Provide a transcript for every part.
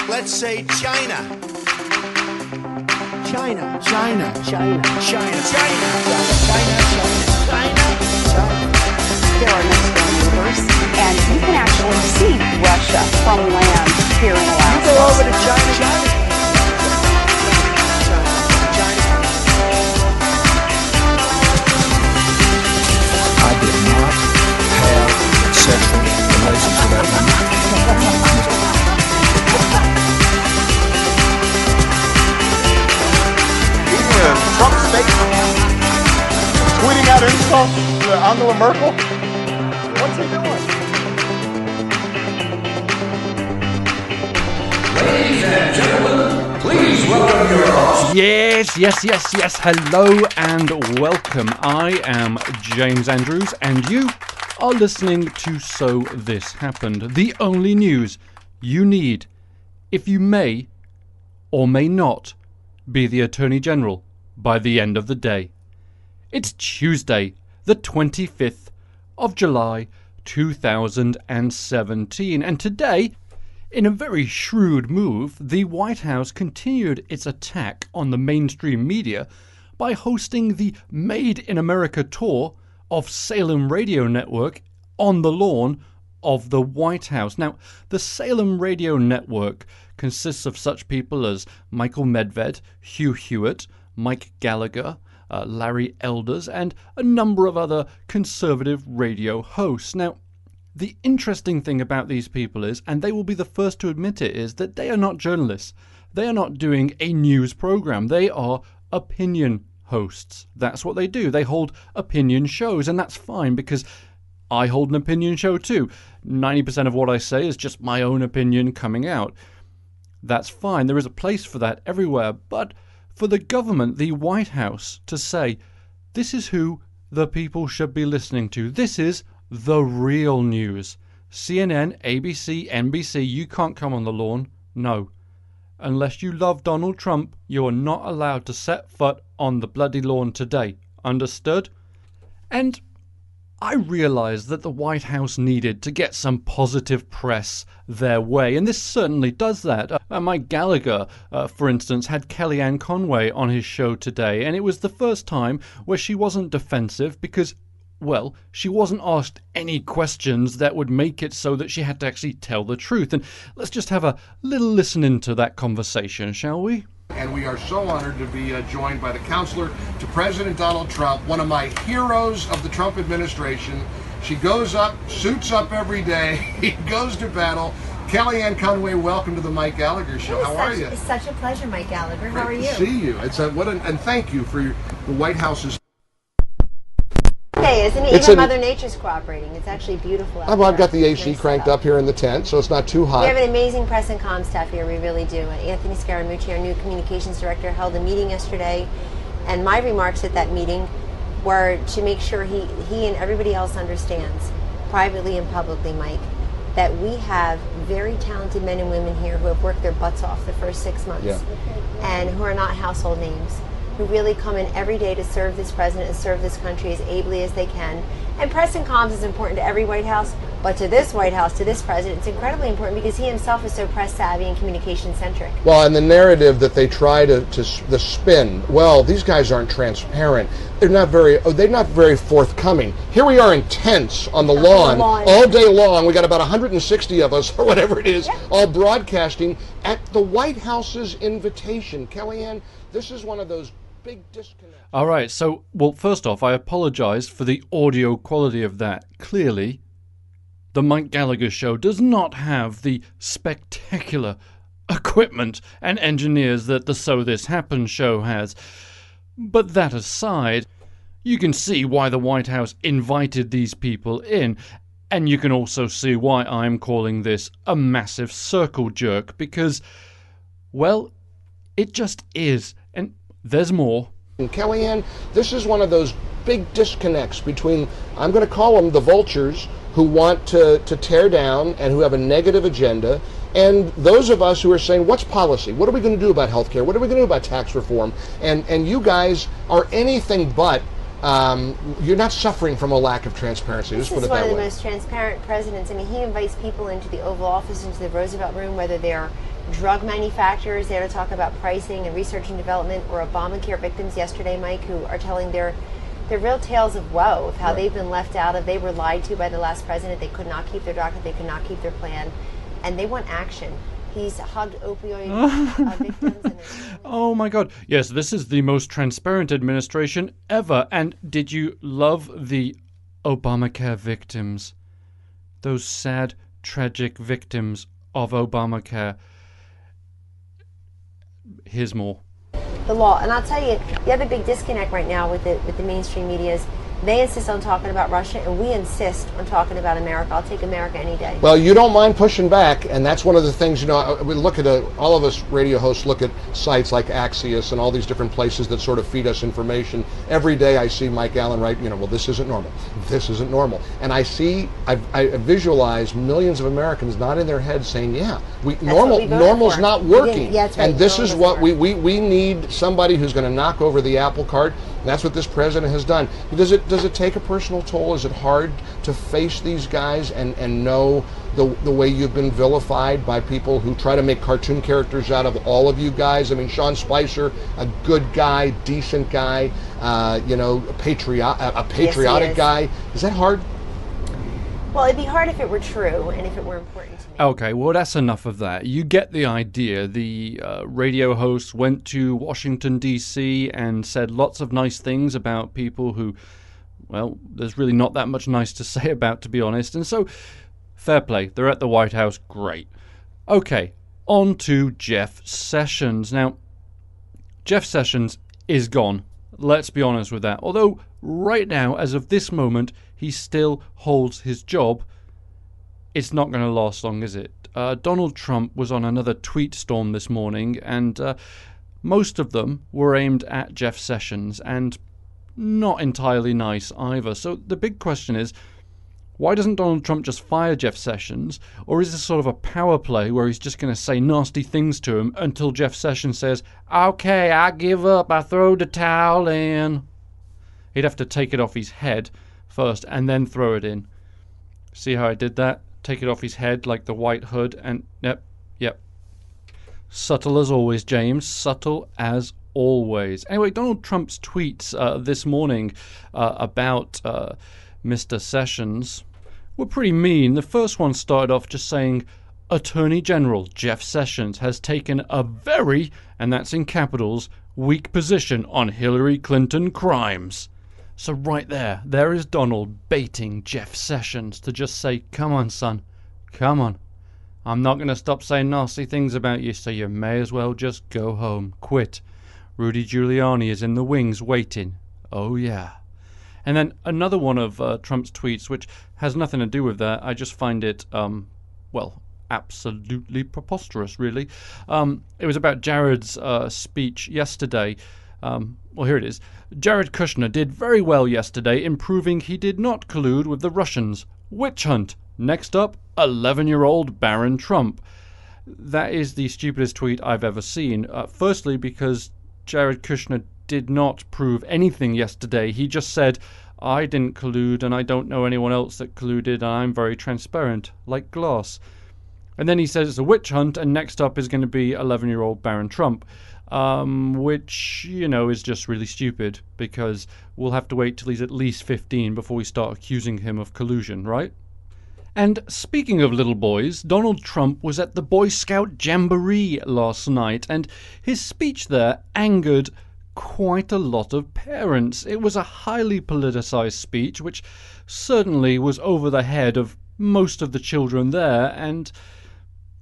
Let's say China. China. China. China. China. China. China. There are next door neighbors, and you can actually see Russia from land here in Alaska. You go over to China. China. I did not have sexual relations with that woman. Trump's statement, tweeting out insults to Angela Merkel. What's he doing? Ladies and gentlemen, please welcome your host. Yes. Hello and welcome. I am James Andrews, and you are listening to So This Happened, the only news you need if you may or may not be the Attorney General by the end of the day. It's Tuesday, the 25th of July, 2017, and today, in a very shrewd move, the White House continued its attack on the mainstream media by hosting the Made in America tour of Salem Radio Network on the lawn of the White House. Now, the Salem Radio Network consists of such people as Michael Medved, Hugh Hewitt, Mike Gallagher, Larry Elders, and a number of other conservative radio hosts. Now, the interesting thing about these people is, and they will be the first to admit it, is that they are not journalists. They are not doing a news program. They are opinion hosts. That's what they do. They hold opinion shows, and that's fine because I hold an opinion show too. 90% of what I say is just my own opinion coming out. That's fine. There is a place for that everywhere, but for the government, the White House, to say, this is who the people should be listening to. This is the real news. CNN, ABC, NBC, you can't come on the lawn. No. Unless you love Donald Trump, you are not allowed to set foot on the bloody lawn today. Understood? And I realised that the White House needed to get some positive press their way, and this certainly does that. Mike Gallagher, for instance, had Kellyanne Conway on his show today, and it was the first time where she wasn't defensive because, well, she wasn't asked any questions that would make it so that she had to actually tell the truth. And let's just have a little listen into that conversation, shall we? And we are so honored to be joined by the counselor to President Donald Trump, one of my heroes of the Trump administration. She goes up, suits up every day, he goes to battle. Kellyanne Conway, welcome to the Mike Gallagher Show. How are you? It's such a pleasure, Mike Gallagher. How are you? Great to see you. It's and thank you for the White House's. Hey, isn't it? Even Mother Nature's cooperating. It's actually beautiful out Well, I've got the AC cranked up here in the tent, so it's not too hot. We have an amazing press and comm staff here. We really do. Anthony Scaramucci, our new communications director, held a meeting yesterday, and my remarks at that meeting were to make sure he and everybody else understands, privately and publicly, Mike, that we have very talented men and women here who have worked their butts off the first 6 months, and who are not household names, who really come in every day to serve this president and serve this country as ably as they can. And press and comms is important to every White House, but to this White House, to this president, it's incredibly important because he himself is so press savvy and communication centric. Well, and the narrative that they try to the spin, well, these guys aren't transparent. They're not very forthcoming. Here we are in tents on the lawn all day long. We got about 160 of us, or whatever it is, all broadcasting at the White House's invitation. Kellyanne, this is one of those big disconnects. All right, so, well, first off, I apologize for the audio quality of that. Clearly, the Mike Gallagher Show does not have the spectacular equipment and engineers that the So This Happened show has. But that aside, you can see why the White House invited these people in, and you can also see why I'm calling this a massive circle jerk, because, well, it just is, and there's more. And Kellyanne, this is one of those big disconnects between, I'm going to call them the vultures, who want to tear down and who have a negative agenda, and those of us who are saying, what's policy? What are we going to do about health care? What are we going to do about tax reform? And you guys are anything but you're not suffering from a lack of transparency. This Just put is it one that of the way. most transparent presidents. I mean, he invites people into the Oval Office, into the Roosevelt Room, whether they're drug manufacturers there to talk about pricing and research and development, or Obamacare victims yesterday, Mike, who are telling their real tales of woe, of how they've been left out of. They were lied to by the last president. They could not keep their doctor. They could not keep their plan. And they want action. He's hugged opioid victims. And Oh my God. Yes, this is the most transparent administration ever. And did you love the Obamacare victims? Those sad, tragic victims of Obamacare. Here's more. the law. And I'll tell you, the other big disconnect right now with the mainstream media is they insist on talking about Russia, and we insist on talking about America. I'll take America any day. Well, you don't mind pushing back, and that's one of the things, we look at, all of us radio hosts look at sites like Axios and all these different places that sort of feed us information. Every day I see Mike Allen write, well, this isn't normal. This isn't normal. And I visualize millions of Americans not in their heads saying, yeah, normal's not working. Yeah, that's right. And this is what we need, somebody who's going to knock over the apple cart. And that's what this president has done. Does it take a personal toll? Is it hard to face these guys and know the way you've been vilified by people who try to make cartoon characters out of all of you guys? I mean, Sean Spicer, a good guy, decent guy, a patriotic guy. Is that hard? Well, it'd be hard if it were true and if it were important to me. Okay, well, that's enough of that. You get the idea. The radio host went to Washington, D.C. and said lots of nice things about people who, well, there's really not that much nice to say about, to be honest. And so, fair play. They're at the White House. Great. Okay, on to Jeff Sessions. Now, Jeff Sessions is gone. Let's be honest with that. Although, right now, as of this moment, he still holds his job. It's not going to last long, is it? Donald Trump was on another tweet storm this morning, and most of them were aimed at Jeff Sessions, and not entirely nice either. So the big question is, why doesn't Donald Trump just fire Jeff Sessions? Or is this sort of a power play where he's just going to say nasty things to him until Jeff Sessions says, okay, I give up, I throw the towel in? He'd have to take it off his head first and then throw it in. See how I did that? Take it off his head like the white hood and yep. Subtle as always, James. Subtle as always. Anyway, Donald Trump's tweets this morning about Mr. Sessions were pretty mean. The first one started off just saying, Attorney General Jeff Sessions has taken a very, and that's in capitals, weak position on Hillary Clinton crimes. So right there is Donald baiting Jeff Sessions to just say, come on, son, come on. I'm not going to stop saying nasty things about you, so you may as well just go home. Quit. Rudy Giuliani is in the wings waiting. Oh, yeah. And then another one of Trump's tweets, which has nothing to do with that. I just find it, absolutely preposterous, really. It was about Jared's speech yesterday. Well, here it is. Jared Kushner did very well yesterday in proving he did not collude with the Russians. Witch hunt. Next up, 11-year-old Baron Trump. That is the stupidest tweet I've ever seen. Firstly, because Jared Kushner did not prove anything yesterday. He just said, I didn't collude and I don't know anyone else that colluded and I'm very transparent, like glass. And then he says it's a witch hunt and next up is going to be 11-year-old Baron Trump. Which, is just really stupid because we'll have to wait till he's at least 15 before we start accusing him of collusion, right? And speaking of little boys, Donald Trump was at the Boy Scout Jamboree last night, and his speech there angered quite a lot of parents. It was a highly politicized speech, which certainly was over the head of most of the children there, and,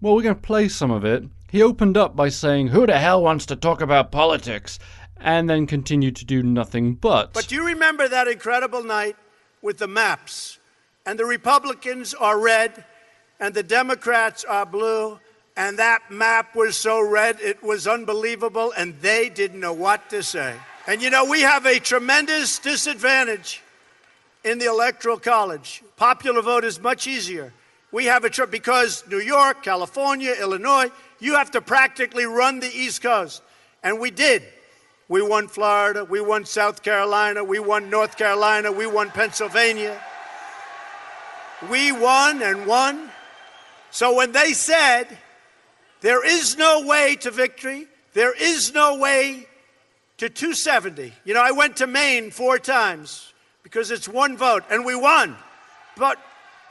well, we're going to play some of it. He opened up by saying, who the hell wants to talk about politics? And then continued to do nothing but. But do you remember that incredible night with the maps? And the Republicans are red, and the Democrats are blue, and that map was so red it was unbelievable, and they didn't know what to say. And we have a tremendous disadvantage in the Electoral College. Popular vote is much easier. We have because New York, California, Illinois, you have to practically run the East Coast. And we did. We won Florida. We won South Carolina. We won North Carolina. We won Pennsylvania. We won and won. So when they said, there is no way to victory, there is no way to 270. You know, I went to Maine 4 times because it's one vote, and we won. But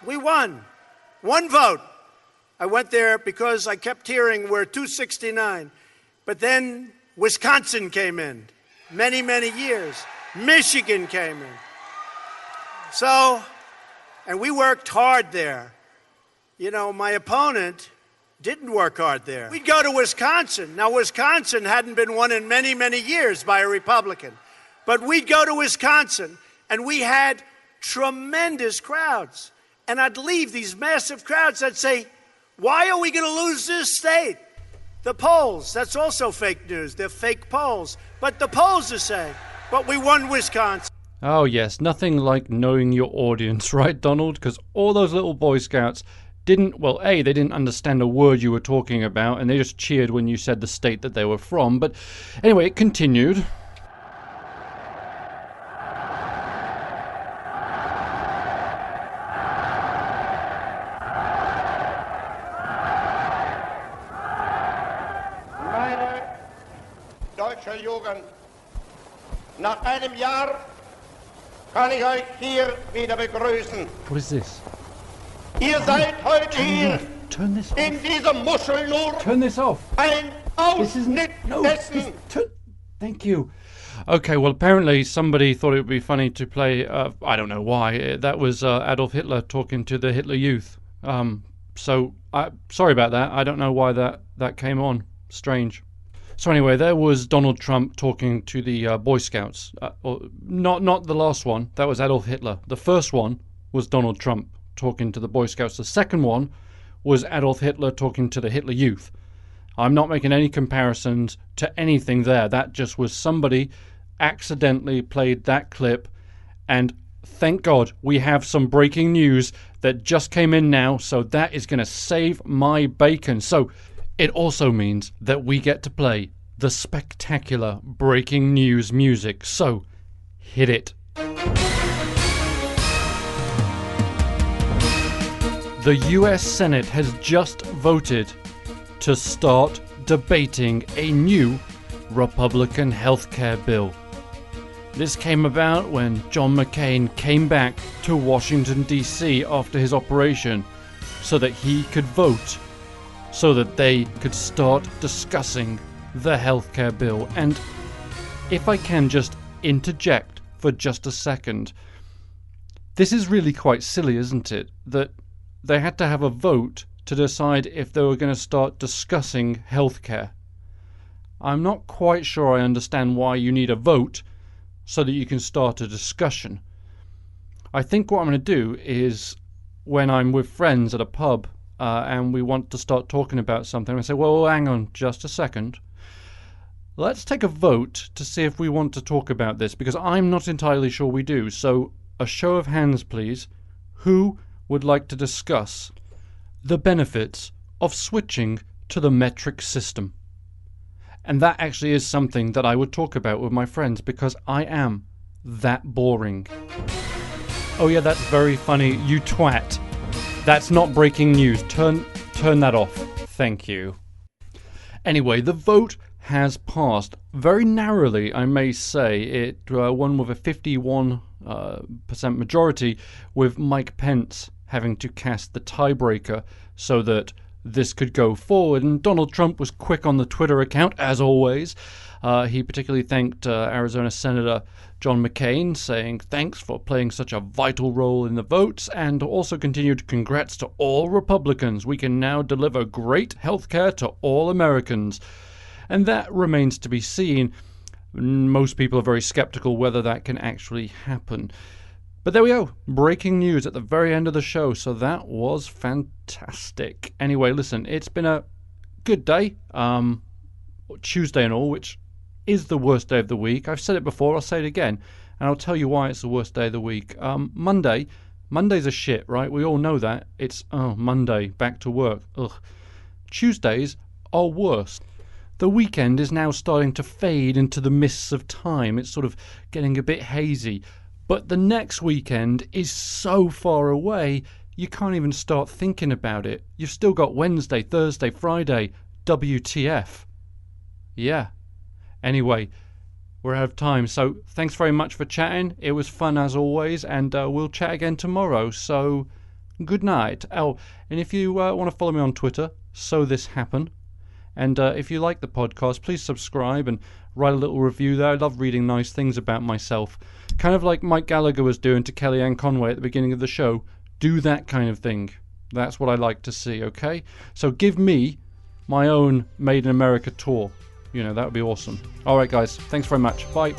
we won. One vote. I went there because I kept hearing we're 269. But then Wisconsin came in, many, many years. Michigan came in. So, and we worked hard there. You know, my opponent didn't work hard there. We'd go to Wisconsin. Now, Wisconsin hadn't been won in many, many years by a Republican. But we'd go to Wisconsin, and we had tremendous crowds. And I'd leave these massive crowds. I'd say, why are we going to lose this state? The polls, that's also fake news. They're fake polls. But the polls are saying, but we won Wisconsin. Oh yes, nothing like knowing your audience, right, Donald? Because all those little Boy Scouts didn't, well, A, they didn't understand a word you were talking about, and they just cheered when you said the state that they were from. But anyway, it continued. Meine deutsche Jugend, nach einem Jahr kann ich euch hier wieder begrüßen. What is this? Ihr seid heute hier Turn this off. in dieser Muschel nur Turn this off. ein This isn't... Ausschnitt No, dessen. thank you. Okay, well, apparently somebody thought it would be funny to play, I don't know why, that was Adolf Hitler talking to the Hitler Youth. Sorry about that. I don't know why that came on. Strange. So anyway, there was Donald Trump talking to the Boy Scouts. Not the last one. That was Adolf Hitler. The first one was Donald Trump talking to the Boy Scouts. The second one was Adolf Hitler talking to the Hitler Youth. I'm not making any comparisons to anything there. That just was somebody accidentally played that clip, and thank God we have some breaking news that just came in now, so that is going to save my bacon. So it also means that we get to play the spectacular breaking news music. So hit it. The US Senate has just voted to start debating a new Republican healthcare bill. This came about when John McCain came back to Washington, D.C. after his operation so that he could vote, so that they could start discussing the healthcare bill. And if I can just interject for just a second, this is really quite silly, isn't it? That they had to have a vote to decide if they were going to start discussing healthcare. I'm not quite sure I understand why you need a vote so that you can start a discussion. I think what I'm going to do is, when I'm with friends at a pub and we want to start talking about something, I say, well, hang on just a second. Let's take a vote to see if we want to talk about this, because I'm not entirely sure we do. So a show of hands, please. Who would like to discuss the benefits of switching to the metric system? And that actually is something that I would talk about with my friends, because I am that boring. Oh yeah, that's very funny, you twat. That's not breaking news. Turn that off. Thank you. Anyway, the vote has passed very narrowly, I may say. It won with a 51% majority, with Mike Pence having to cast the tiebreaker so that this could go forward. And Donald Trump was quick on the Twitter account, as always. He particularly thanked Arizona Senator John McCain, saying thanks for playing such a vital role in the votes, and also continued congrats to all Republicans. We can now deliver great health care to all Americans. And that remains to be seen. Most people are very skeptical whether that can actually happen. But there we go, breaking news at the very end of the show, so that was fantastic. Anyway, listen, it's been a good day, Tuesday and all, which is the worst day of the week. I've said it before, I'll say it again, and I'll tell you why it's the worst day of the week. Mondays are shit, right? We all know that. It's, Monday, back to work, ugh. Tuesdays are worse. The weekend is now starting to fade into the mists of time. It's sort of getting a bit hazy. But the next weekend is so far away, you can't even start thinking about it. You've still got Wednesday, Thursday, Friday. WTF. Yeah. Anyway, we're out of time. So thanks very much for chatting. It was fun as always. And we'll chat again tomorrow. So good night. Oh, and if you want to follow me on Twitter, So This Happen. And if you like the podcast, please subscribe and write a little review there. I love reading nice things about myself. Kind of like Mike Gallagher was doing to Kellyanne Conway at the beginning of the show. Do that kind of thing. That's what I like to see, okay? So give me my own Made in America tour. You know, that would be awesome. All right, guys. Thanks very much. Bye.